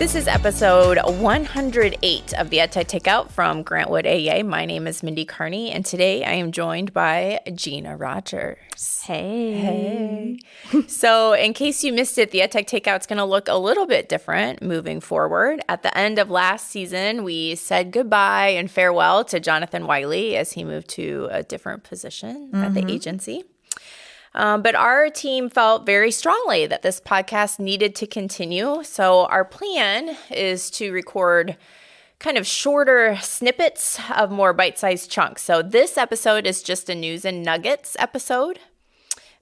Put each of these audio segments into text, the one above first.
This is episode 108 of the EdTech Takeout from GWAEA. My name is Mindy Carney, and today I am joined by Gina Rogers. Hey. So in case you missed it, the EdTech Takeout is going to look a little bit different moving forward. At the end of last season, we said goodbye and farewell to Jonathan Wiley as he moved to a different position at the agency. But our team felt very strongly that this podcast needed to continue. So our plan is to record kind of shorter snippets of more bite-sized chunks. So this episode is just a news and nuggets episode.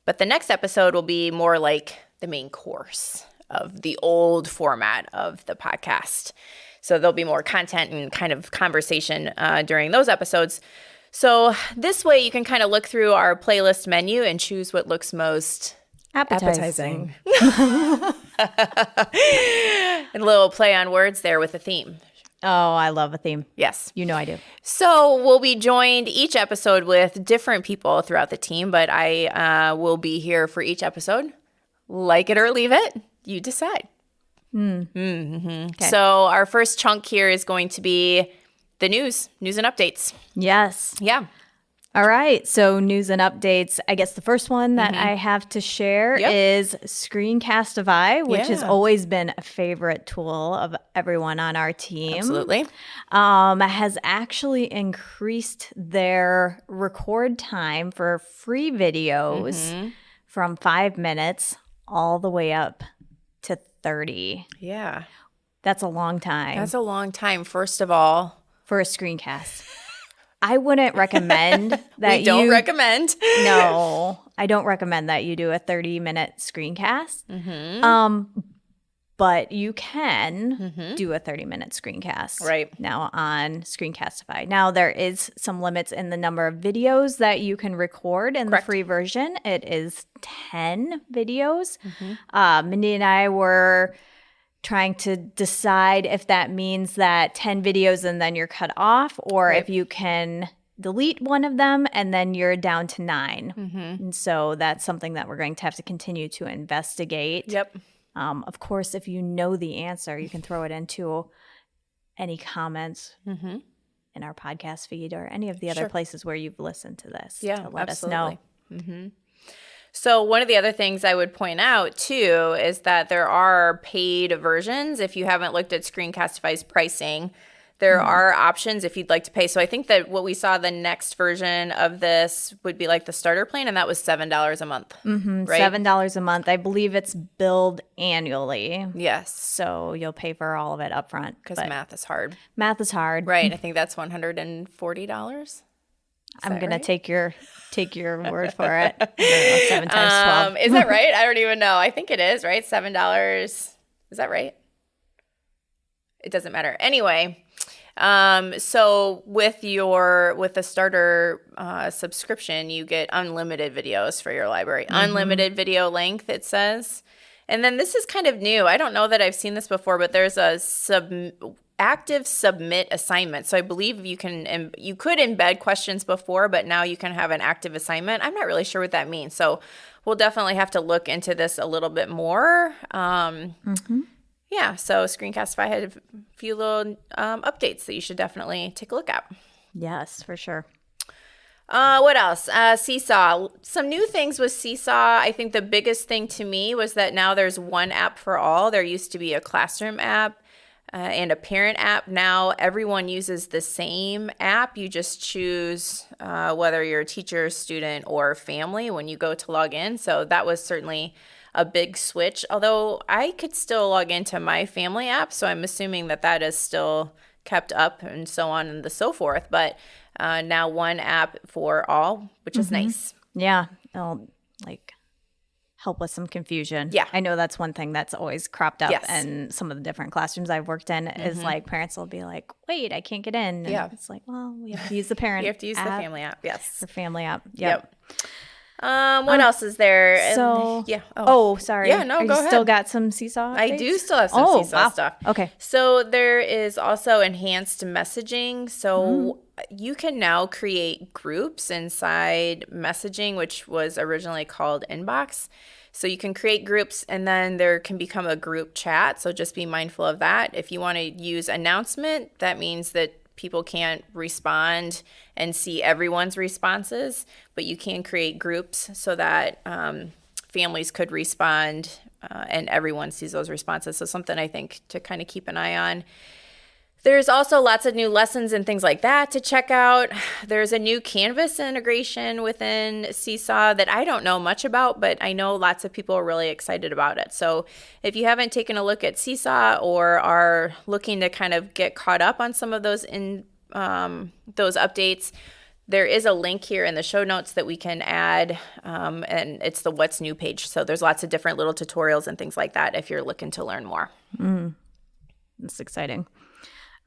But the next episode will be more like the main course of the old format of the podcast. So there'll be more content and kind of conversation during those episodes. So this way you can kind of look through our playlist menu and choose what looks most appetizing. And a little play on words there with a theme. Oh, I love a theme. Yes. You know I do. So we'll be joined each episode with different people throughout the team, but I will be here for each episode. Like it or leave it, you decide. Okay. So our first chunk here is going to be the news and updates. Yes. Yeah. All right. So news and updates. I guess the first one that I have to share is Screencastify, which has always been a favorite tool of everyone on our team. Absolutely. Has actually increased their record time for free videos from 5 minutes all the way up to 30. Yeah. That's a long time. That's a long time, first of all. For a screencast. I wouldn't recommend that We don't recommend. No, I don't recommend that you do a 30-minute screencast. But you can do a 30-minute screencast right now on Screencastify. Now, there is some limits in the number of videos that you can record in the free version. It is 10 videos. Mindy and I were trying to decide if that means that 10 videos and then you're cut off, or if you can delete one of them and then you're down to 9. And so that's something that we're going to have to continue to investigate. Yep. Of course, if you know the answer, you can throw it into any comments in our podcast feed or any of the other places where you've listened to this to let us know. So one of the other things I would point out, too, is that there are paid versions. If you haven't looked at Screencastify's pricing, there are options if you'd like to pay. So I think that what we saw, the next version of this would be like the starter plan, and that was $7 a month. Right? $7 a month. I believe it's billed annually. Yes. So you'll pay for all of it up front. Because math is hard. Math is hard. Right. I think that's $140. I'm going to take your word for it. 7 times 12. Is that right? I don't even know. I think it is, right? $7. Is that right? It doesn't matter. Anyway, so with the starter subscription, you get unlimited videos for your library. Unlimited video length, it says. And then this is kind of new. I don't know that I've seen this before, but there's a active submit assignment. So I believe you could embed questions before, but now you can have an active assignment. I'm not really sure what that means. So we'll definitely have to look into this a little bit more. Yeah, so Screencastify had a few little updates that you should definitely take a look at. Yes, for sure. What else? Seesaw. Some new things with Seesaw. I think the biggest thing to me was that now there's one app for all. There used to be a classroom app and a parent app. Now everyone uses the same app. You just choose whether you're a teacher, student, or family when you go to log in. So that was certainly a big switch, although I could still log into my family app. So I'm assuming that is still kept up and so on and so forth. But now one app for all, which is nice. Yeah. It'll help with some confusion. Yeah. I know that's one thing that's always cropped up in some of the different classrooms I've worked in is like parents will be like, wait, I can't get in. And it's like, well, we have to use the parent You have to use the family app. Yes. The family app. Yep. What else is there? So, sorry. Yeah, no, go ahead. Still got some Seesaw updates? I do still have some Seesaw stuff. Okay. So there is also enhanced messaging. So you can now create groups inside messaging, which was originally called Inbox. So you can create groups, and then there can become a group chat. So just be mindful of that. If you want to use announcement, that means that people can't respond and see everyone's responses, but you can create groups so that families could respond and everyone sees those responses. So something I think to kind of keep an eye on. There's also lots of new lessons and things like that to check out. There's a new Canvas integration within Seesaw that I don't know much about, but I know lots of people are really excited about it. So if you haven't taken a look at Seesaw or are looking to kind of get caught up on some of those those updates, there is a link here in the show notes that we can add, and it's the What's New page. So there's lots of different little tutorials and things like that if you're looking to learn more. That's exciting.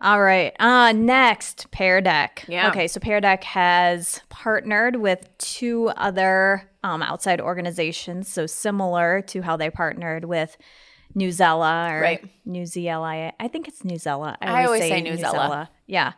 All right. Next, PearDeck. Yeah. Okay, so PearDeck has partnered with 2 other outside organizations, so similar to how they partnered with Newsella or News-o-Matic. I think it's Newsella. I always say Newsella. Yeah.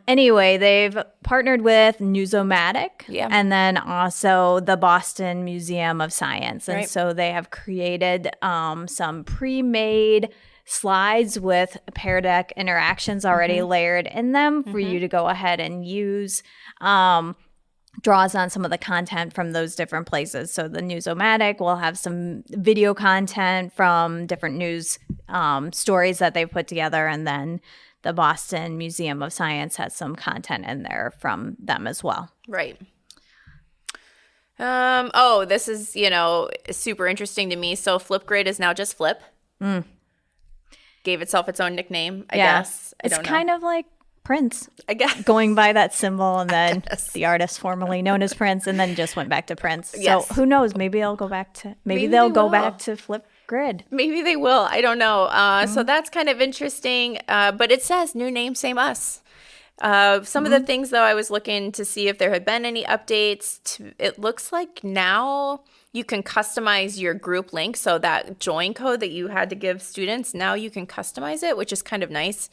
Anyway, they've partnered with News-o-Matic and then also the Boston Museum of Science. And so they have created some pre-made slides with PearDeck interactions already layered in them for you to go ahead and use. Draws on some of the content from those different places. So the News-o-Matic will have some video content from different news stories that they've put together, and then the Boston Museum of Science has some content in there from them as well. Right. This is, super interesting to me. So Flipgrid is now just Flip. Gave itself its own nickname, I guess. It's kind of like Prince, I guess, going by that symbol, and then the artist formerly known as Prince, and then just went back to Prince. Yes. So who knows? Maybe they'll go back to they'll go back to Flipgrid. Maybe they will. I don't know. So that's kind of interesting. But it says new name, same us. Some of the things, though, I was looking to see if there had been any updates. It looks like now you can customize your group link. So that join code that you had to give students, now you can customize it, which is kind of nice.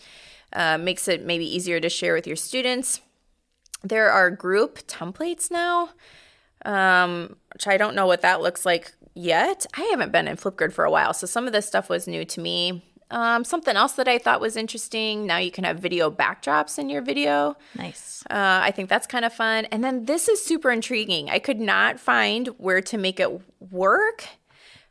Makes it maybe easier to share with your students. There are group templates now, which I don't know what that looks like yet. I haven't been in Flipgrid for a while, so some of this stuff was new to me. Something else that I thought was interesting, now you can have video backdrops in your video. Nice. I think that's kind of fun. And then this is super intriguing. I could not find where to make it work,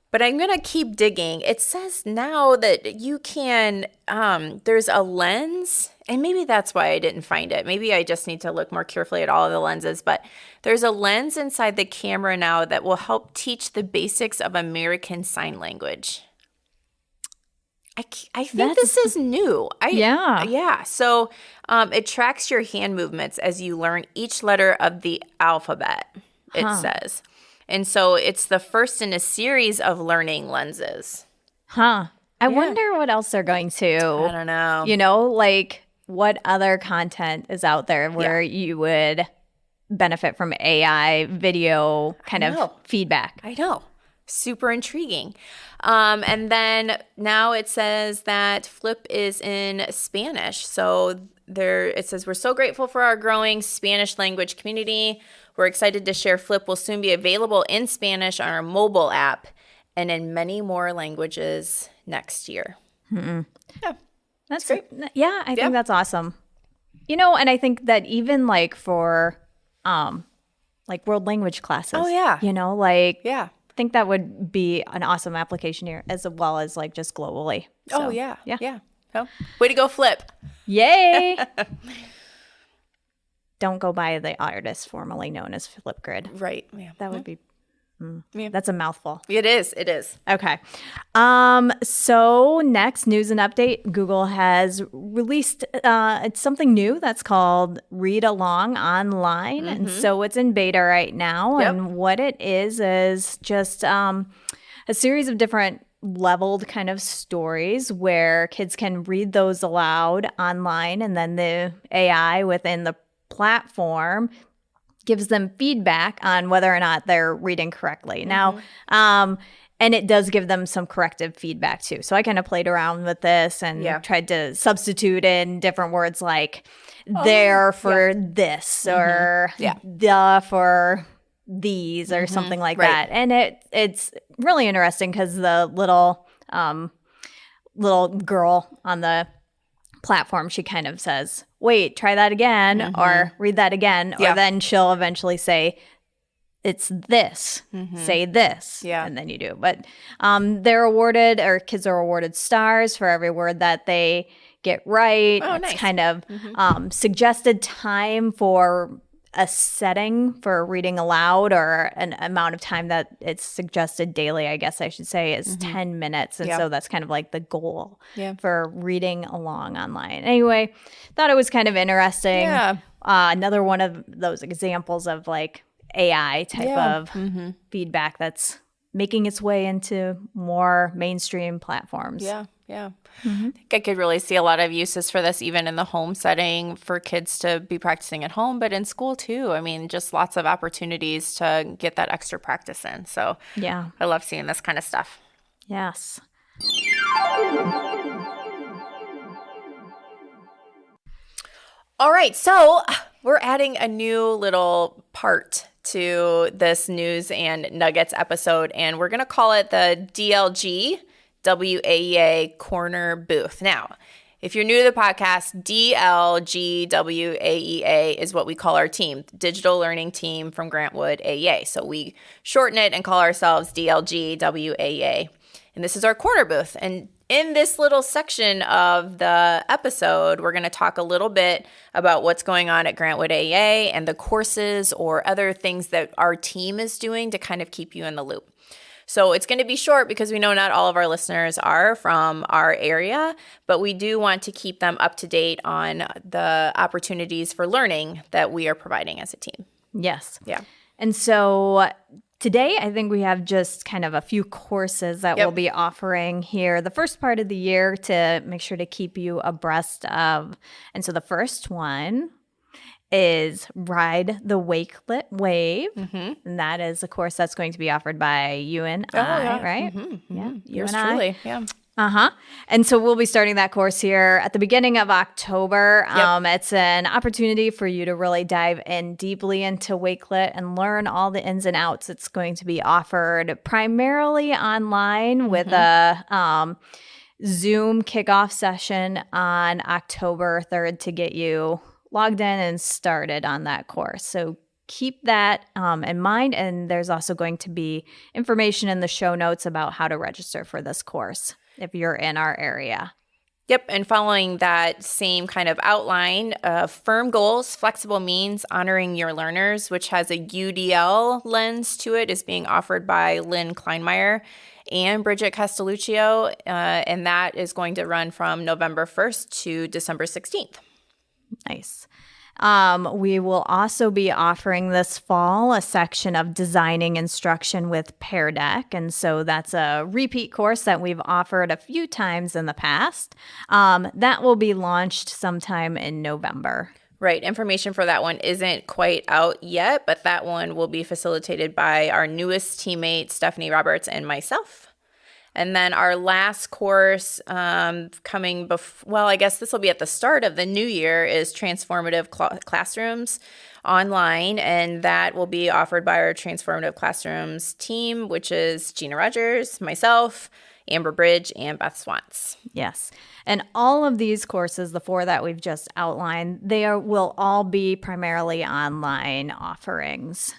but I'm going to keep digging. It says now that you can, there's a lens, and maybe that's why I didn't find it. Maybe I just need to look more carefully at all of the lenses, but there's a lens inside the camera now that will help teach the basics of American Sign Language. I think this is new. Yeah. So it tracks your hand movements as you learn each letter of the alphabet, it says. And so it's the first in a series of learning lenses. I wonder what else they're going to. I don't know. Like what other content is out there where you would benefit from AI video kind of feedback. I know. Super intriguing. And then now it says that Flip is in Spanish. So it says, we're so grateful for our growing Spanish language community. We're excited to share Flip will soon be available in Spanish on our mobile app and in many more languages next year. Yeah. That's great. Yeah, I think that's awesome. And I think that even like for like world language classes. Oh, yeah. I think that would be an awesome application here, as well as like just globally. So, oh, yeah. So, way to go, Flip. Yay. Don't go by the artist formerly known as Flipgrid. Right. Yeah. That would be, that's a mouthful. It is. Okay. So next, news and update. Google has released it's something new that's called Read Along Online. And so it's in beta right now. Yep. And what it is just a series of different leveled kind of stories where kids can read those aloud online, and then the AI within the platform gives them feedback on whether or not they're reading correctly. Now, and it does give them some corrective feedback too. So I kind of played around with this and tried to substitute in different words like there for this or the for these or something like Right. that. And it's really interesting because the little girl on the platform, she kind of says, wait, try that again or read that again. Yeah. Or then she'll eventually say, it's this, say this. Yeah. And then you do. But they're awarded, or kids are awarded stars for every word that they get right. Oh, it's nice. kind of suggested time for a setting for reading aloud, or an amount of time that it's suggested daily, I guess I should say, is 10 minutes. And so that's kind of like the goal for reading along online. Anyway, thought it was kind of interesting. Yeah. Another one of those examples of like AI type of feedback that's making its way into more mainstream platforms. Yeah. I think I could really see a lot of uses for this even in the home setting for kids to be practicing at home, but in school too. I mean, just lots of opportunities to get that extra practice in. So Yeah. I love seeing this kind of stuff. Yes. All right, so we're adding a new little part to this news and nuggets episode, and we're going to call it the DLGWAEA Corner Booth. Now, if you're new to the podcast, DLGWAEA is what we call our team, Digital Learning Team from Grantwood AEA. So we shorten it and call ourselves DLGWAEA. And this is our corner booth. And in this little section of the episode, we're going to talk a little bit about what's going on at Grantwood AEA and the courses or other things that our team is doing to kind of keep you in the loop. So it's going to be short because we know not all of our listeners are from our area, but we do want to keep them up to date on the opportunities for learning that we are providing as a team. Yes. Yeah. And so today, I think we have just kind of a few courses that we'll be offering here the first part of the year to make sure to keep you abreast of. And so the first one is Ride the Wakelet Wave. And that is a course that's going to be offered by you and I, right? Yeah, Yours truly. Yeah. And so we'll be starting that course here at the beginning of October. It's an opportunity for you to really dive in deeply into Wakelet and learn all the ins and outs. It's going to be offered primarily online with a Zoom kickoff session on October 3rd to get you logged in and started on that course. So keep that in mind. And there's also going to be information in the show notes about how to register for this course if you're in our area. Yep, and following that same kind of outline, firm goals, flexible means, honoring your learners, which has a UDL lens to it, is being offered by Lynn Kleinmeyer and Bridget Castelluccio, and that is going to run from November 1st to December 16th. Nice. We will also be offering this fall a section of designing instruction with PearDeck. And so that's a repeat course that we've offered a few times in the past. That will be launched sometime in November. Right. Information for that one isn't quite out yet, but that one will be facilitated by our newest teammate, Stephanie Roberts, and myself. And then our last course coming I guess this will be at the start of the new year, is Transformative Classrooms online. And that will be offered by our Transformative Classrooms team, which is Gina Rogers, myself, Amber Bridge, and Beth Swantz. Yes. And all of these courses, the four that we've just outlined, will all be primarily online offerings.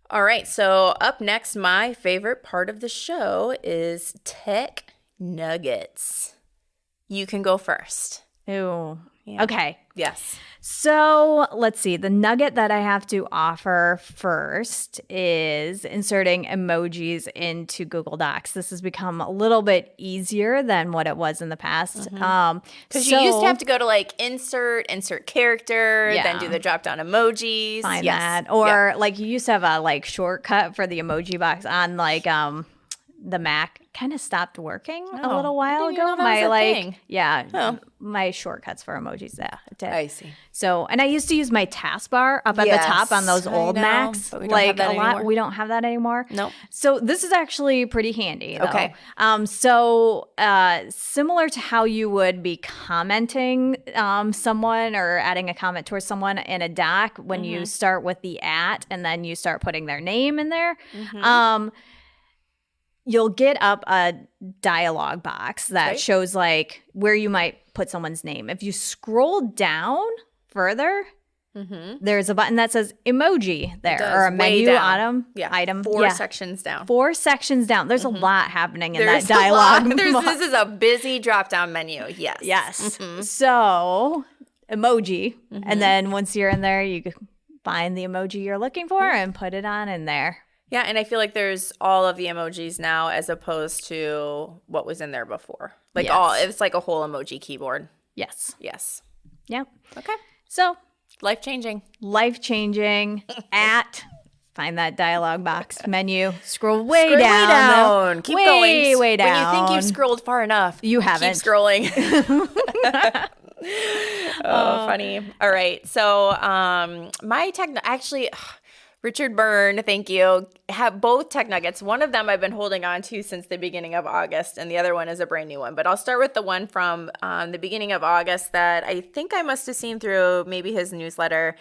All right, so up next, my favorite part of the show is Tech Nuggets. You can go first. Ooh. Yeah. Okay. Yes. So let's see. The nugget that I have to offer first is inserting emojis into Google Docs. This has become a little bit easier than what it was in the past. Because you used to have to go to like insert character, then do the drop down emojis. Find that. Or like you used to have a like shortcut for the emoji box on like the Mac kind of stopped working a Oh, little while I didn't even ago. know that was a thing. My shortcuts for emojis. Yeah, it did. I see. So, and I used to use my taskbar up at the top on those old Macs. But we don't have that anymore. We don't have that anymore. Nope. So this is actually pretty handy. Though. Okay. So similar to how you would be commenting someone or adding a comment towards someone in a doc when you start with the @ and then you start putting their name in there. You'll get up a dialog box that shows like where you might put someone's name. If you scroll down further, there's a button that says emoji there, or a menu item. 4 sections down. 4 sections down. There's a lot happening in that dialog. This is a busy drop-down menu. Yes. Yes. So emoji. And then once you're in there, you can find the emoji you're looking for and put it on in there. Yeah, and I feel like there's all of the emojis now as opposed to what was in there before. Like it's like a whole emoji keyboard. Yes. Yes. Yep. Okay. So Life-changing. Find that dialog box menu. Scroll way down. Way down. Keep going. Way down. When you think you've scrolled far enough, you haven't. Keep scrolling. Funny. All right. So Richard Byrne, thank you, have both tech nuggets. One of them I've been holding on to since the beginning of August, and the other one is a brand new one. But I'll start with the one from the beginning of August that I think I must have seen through maybe his newsletter.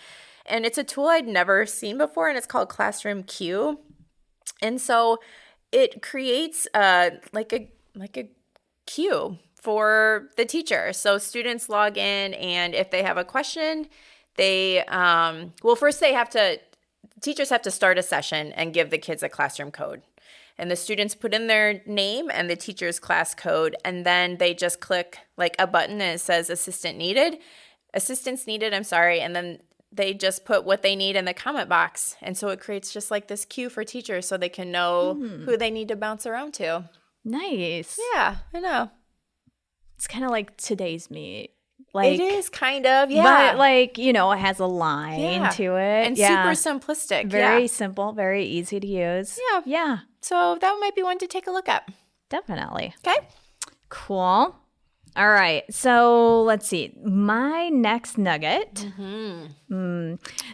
And it's a tool I'd never seen before, and it's called Classroomq. And so it creates like a queue for the teacher. So students log in, and if they have a question, they teachers have to start a session and give the kids a classroom code. And the students put in their name and the teacher's class code, and then they just click like a button and it says assistance needed, and then they just put what they need in the comment box. And so it creates just like this queue for teachers so they can know who they need to bounce around to. Nice. Yeah, I know. It's kind of like today's Meet. It is kind of, But it has a line to it. And super simplistic. Very simple, very easy to use. Yeah. Yeah. So that might be one to take a look at. Definitely. Okay. Cool. All right. So let's see. My next nugget.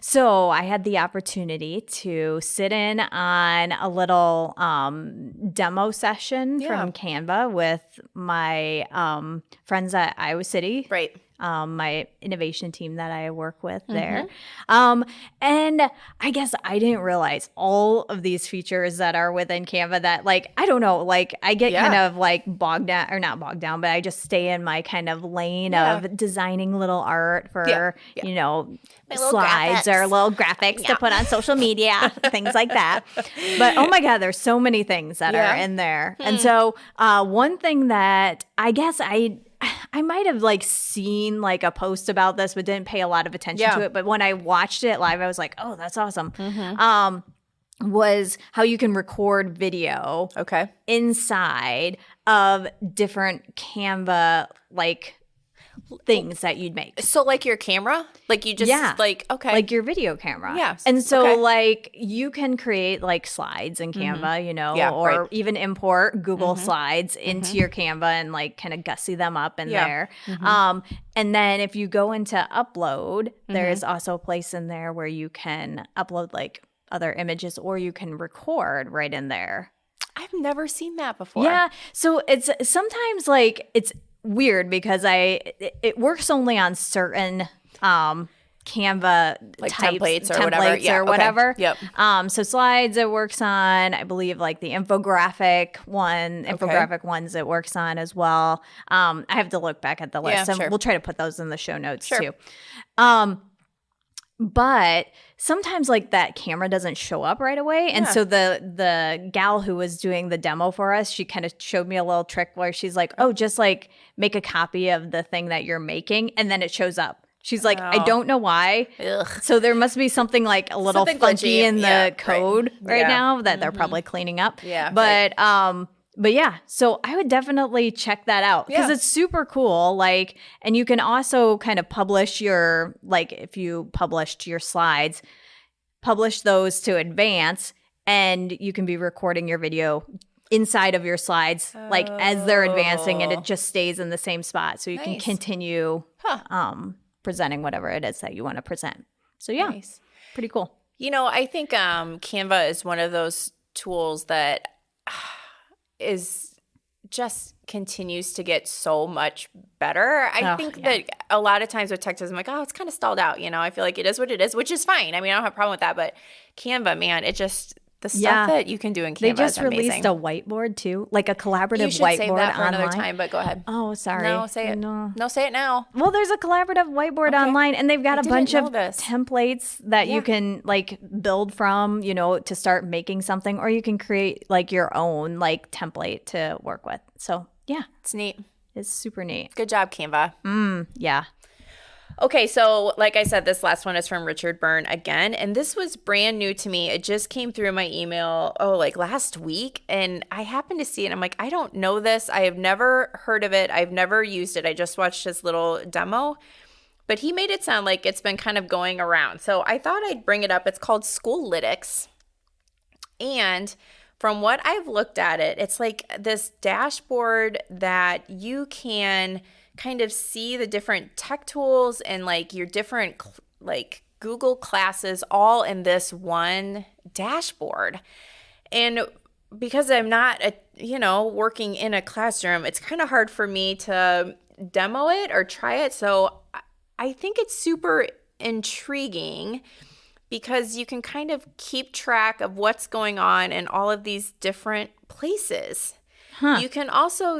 So I had the opportunity to sit in on a little demo session from Canva with my friends at Iowa City. Right. My innovation team that I work with there. And I guess I didn't realize all of these features that are within Canva that I don't know, I get kind of bogged down, or not bogged down, but I just stay in my kind of lane of designing little art for, slides or little graphics to put on social media, things like that. But oh my God, there's so many things that are in there. And so one thing that I guess I might have seen a post about this, but didn't pay a lot of attention to it. But when I watched it live, I was like, oh, that's awesome. Was how you can record video inside of different Canva things that you'd make. So your camera? You just your video camera. Yeah. And so you can create slides in Canva, or even import Google Slides into your Canva and kind of gussy them up in there. And then if you go into upload, there's also a place in there where you can upload other images, or you can record right in there. I've never seen that before. Yeah. So it's sometimes it's weird because it works only on certain Canva templates or whatever. Okay. Yep. So slides it works on, I believe the infographic ones it works on as well. I have to look back at the list, and we'll try to put those in the show notes too. But sometimes that camera doesn't show up right away. And so the gal who was doing the demo for us, she kind of showed me a little trick where she's like, oh, just make a copy of the thing that you're making, and then it shows up. She's like, I don't know why. Ugh. So there must be something a little funky in the code right now that they're probably cleaning up. Yeah. But yeah, so I would definitely check that out because it's super cool. And you can also kind of publish your, if you published your slides, publish those to advance, and you can be recording your video inside of your slides, like as they're advancing, and it just stays in the same spot. So you can continue presenting whatever it is that you want to present. So yeah, pretty cool. I think Canva is one of those tools that is just continues to get so much better. I think that a lot of times with tech tools, I'm like, it's kind of stalled out. I feel like it is what it is, which is fine. I mean, I don't have a problem with that. But Canva, man, it just – the stuff that you can do in Canva They just is amazing. released a whiteboard too, like a collaborative you should whiteboard save that for online. another time, but go ahead. Oh, sorry. No, say it. No, say it now. Well, there's a collaborative whiteboard online, and they've got a bunch of this. templates that you can like build from, to start making something, or you can create like your own like template to work with. So yeah, it's neat. It's super neat. Good job, Canva. Yeah. Okay, so like I said, this last one is from Richard Byrne again, and this was brand new to me. It just came through my email, like last week, and I happened to see it. I'm like, I don't know this. I have never heard of it. I've never used it. I just watched his little demo, but he made it sound like it's been kind of going around. So I thought I'd bring it up. It's called Schoollytics, and from what I've looked at it, it's like this dashboard that you can kind of see the different tech tools and like your different like Google classes all in this one dashboard. And because I'm not, working in a classroom, it's kind of hard for me to demo it or try it. So I think it's super intriguing because you can kind of keep track of what's going on in all of these different places. You can also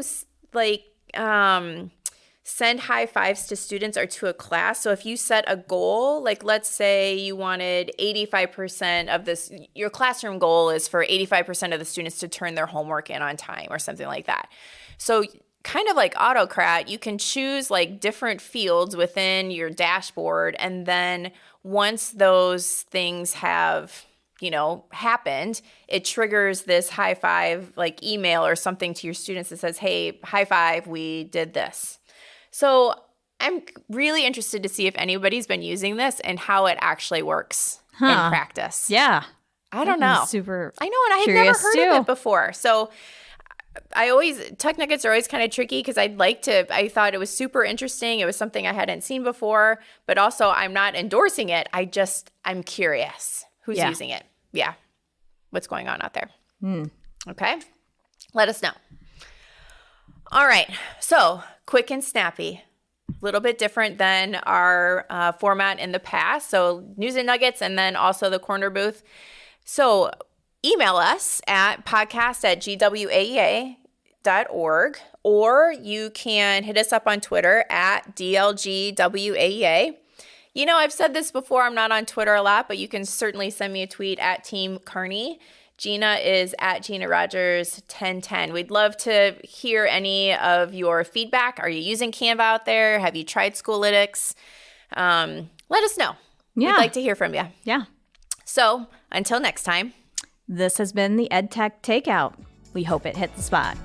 send high fives to students or to a class. So if you set a goal, like let's say you wanted 85% of this, your classroom goal is for 85% of the students to turn their homework in on time or something like that. So kind of like Autocrat, you can choose like different fields within your dashboard. And then once those things have happened, it triggers this high five like email or something to your students that says, hey, high five, we did this. So I'm really interested to see if anybody's been using this and how it actually works in practice. Yeah. I don't know. Super. I know, and I had never heard of it before. So tech nuggets are always kind of tricky because I thought it was super interesting. It was something I hadn't seen before, but also I'm not endorsing it. I'm curious who's using it. Yeah. What's going on out there? Okay. Let us know. All right. So quick and snappy. A little bit different than our format in the past. So news and nuggets and then also the corner booth. So email us at podcast@GWAEA.org, or you can hit us up on Twitter at DLGWAEA. I've said this before, I'm not on Twitter a lot, but you can certainly send me a tweet at Team Kearney. Gina is at Gina Rogers 1010. We'd love to hear any of your feedback. Are you using Canva out there? Have you tried Schoollytics? Let us know. Yeah. We'd like to hear from you. Yeah. So until next time. This has been the EdTech Takeout. We hope it hit the spot.